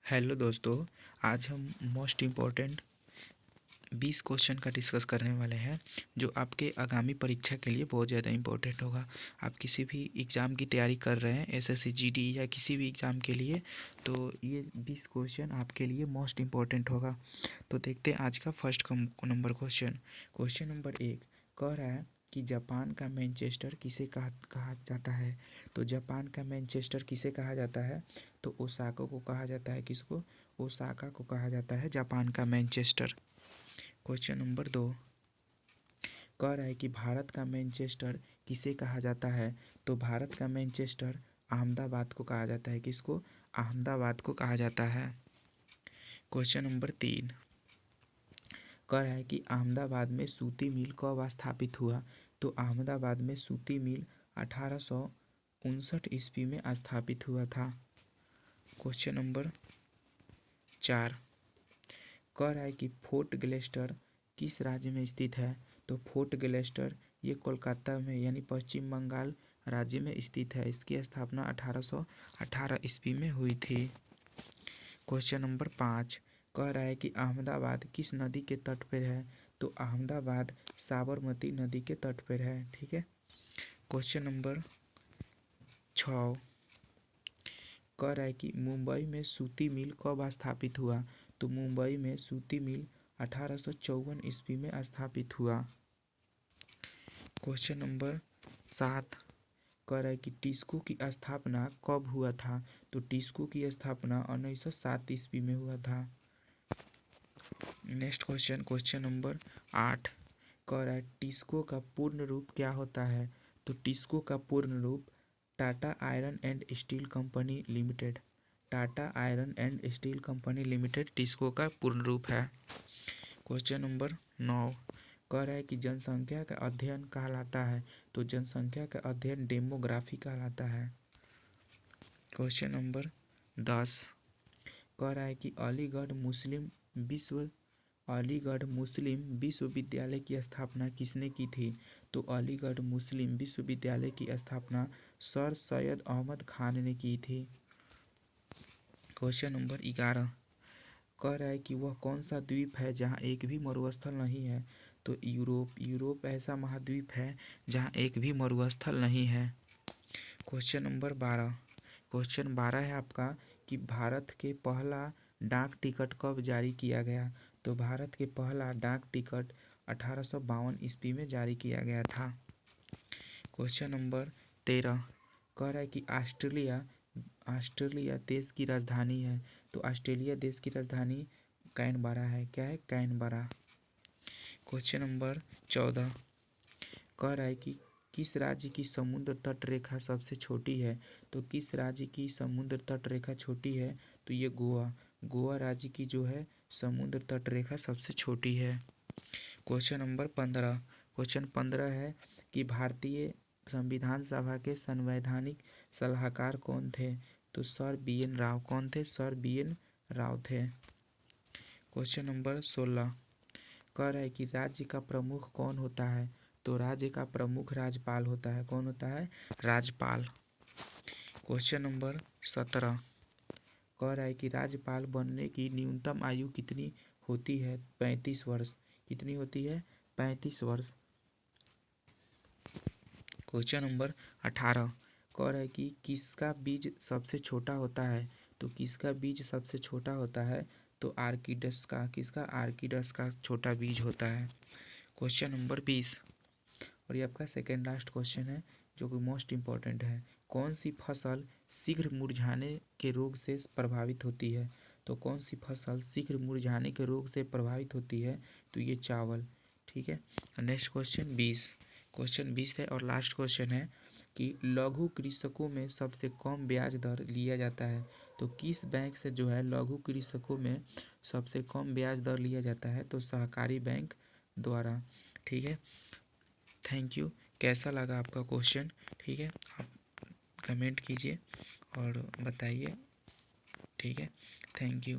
Hello दोस्तों। आज हम मोस्ट इम्पोर्टेंट 20 क्वेश्चन का डिस्कस करने वाले हैं जो आपके आगामी परीक्षा के लिए बहुत ज़्यादा इम्पोर्टेंट होगा। आप किसी भी एग्ज़ाम की तैयारी कर रहे हैं, एसएससी जीडी या किसी भी एग्ज़ाम के लिए, तो ये 20 क्वेश्चन आपके लिए मोस्ट इम्पोर्टेंट होगा। तो देखते हैं आज का first number question. Question number 1 कह रहा है कि जापान का मैनचेस्टर किसे कहा जाता है। तो जापान का मैनचेस्टर किसे कहा जाता है? तो ओसाका को कहा जाता है। किसको? ओसाका को कहा जाता है जापान का मैनचेस्टर। क्वेश्चन नंबर 2 कह रहा है कि भारत का मैनचेस्टर किसे कहा जाता है। तो भारत का मैनचेस्टर अहमदाबाद को कहा जाता है। किसको? अहमदाबाद को कहा जाता है। क्वेश्चन नंबर 3 कह रहा है कि अहमदाबाद में सूती मिल कब स्थापित हुआ। तो अहमदाबाद में सूती मिल 1859 ईस्वी में स्थापित हुआ था। क्वेश्चन नंबर 4 कह रहा है कि फोर्ट ग्लेस्टर किस राज्य में स्थित है। तो फोर्ट ग्लेस्टर ये कोलकाता में यानी पश्चिम बंगाल राज्य में स्थित है। इसकी स्थापना 1818 ईस्वी में हुई थी। क्वेश्चन नंबर 5 कह रहा है कि अहमदाबाद किस नदी के तट पर है। तो अहमदाबाद साबरमती नदी के तट पर है। ठीक है। क्वेश्चन नंबर 6 कह रहा है कि मुंबई में सूती मिल कब स्थापित हुआ। तो मुंबई में सूती मिल 1854 ईस्वी में स्थापित हुआ। क्वेश्चन नंबर 7 कह रहा है कि टिस्को की स्थापना कब हुआ था। तो टिस्को की स्थापना 1907 ईस्वी में हुआ था। नेक्स्ट क्वेश्चन, क्वेश्चन नंबर 8 कह रहा है टिस्को का पूर्ण रूप क्या होता है। तो टिस्को का पूर्ण रूप Tata iron and steel company limited. Tata iron and steel company limited TISCO का पूर्ण रूप है। क्वेश्चन नंबर 9 कह रहा है कि जनसंख्या का अध्ययन कहलाता है। तो जनसंख्या का अध्ययन डेमोग्राफी कहलाता है। क्वेश्चन नंबर 10 कह रहा है कि अलीगढ़ मुस्लिम विश्वविद्यालय की स्थापना किसने की थी। तो अलीगढ़ मुस्लिम विश्वविद्यालय की स्थापना सर सैयद अहमद खान ने की थी। क्वेश्चन नंबर 11 कह रहा है कि वह कौन सा द्वीप है जहाँ एक भी मरुस्थल नहीं है। तो यूरोप ऐसा महाद्वीप है जहाँ एक भी मरुस्थल नहीं है। क्वेश्चन नंबर 12 है आपका कि भारत के पहला डाक टिकट कब जारी किया गया। तो भारत के पहला डाक टिकट 1852 ईस्वी में जारी किया गया था। क्वेश्चन नंबर 13 कह रहा है कि ऑस्ट्रेलिया देश की राजधानी है। तो ऑस्ट्रेलिया देश की राजधानी कैनबरा है। क्या है? कैनबरा। क्वेश्चन नंबर 14 कह रहा है कि किस राज्य की समुद्र तट रेखा सबसे छोटी है। तो किस राज्य की समुद्र तट रेखा छोटी है। तो ये गोवा राज्य की जो है समुद्र तट रेखा सबसे छोटी है। क्वेश्चन नंबर 15 है कि भारतीय संविधान सभा के संवैधानिक सलाहकार कौन थे। तो सर BN राव। कौन थे? सर BN राव थे। क्वेश्चन नंबर 16 कह रहा है कि राज्य का प्रमुख कौन होता है। तो राज्य का प्रमुख राज्यपाल होता है। कौन होता है? राज्यपाल। क्वेश्चन नंबर 17 कह रहा है कि राज्यपाल बनने की न्यूनतम आयु कितनी होती है। 35 वर्ष। कितनी होती है? 35 वर्ष। क्वेश्चन नंबर 18 कह रहा है कि किसका बीज सबसे छोटा होता है। तो किसका बीज सबसे छोटा होता है। तो आर्किडस का। किसका? आर्किडस का छोटा बीज होता है। क्वेश्चन नंबर 20 और ये आपका सेकेंड लास्ट क्वेश्चन है जो कि मोस्ट इम्पॉर्टेंट है। कौन सी फसल शीघ्र मुरझाने के रोग से प्रभावित होती है। तो कौन सी फसल शीघ्र मुरझाने के रोग से प्रभावित होती है। तो ये चावल। ठीक है। नेक्स्ट क्वेश्चन 20 है और लास्ट क्वेश्चन है कि लघु कृषकों में सबसे कम ब्याज दर लिया जाता है। तो किस बैंक से जो है लघु कृषकों में सबसे कम ब्याज दर लिया जाता है। तो सहकारी बैंक द्वारा। ठीक है। Thank you. कैसा लगा आपका क्वेश्चन? ठीक है, आप कमेंट कीजिए और बताइए। ठीक है, थैंक यू।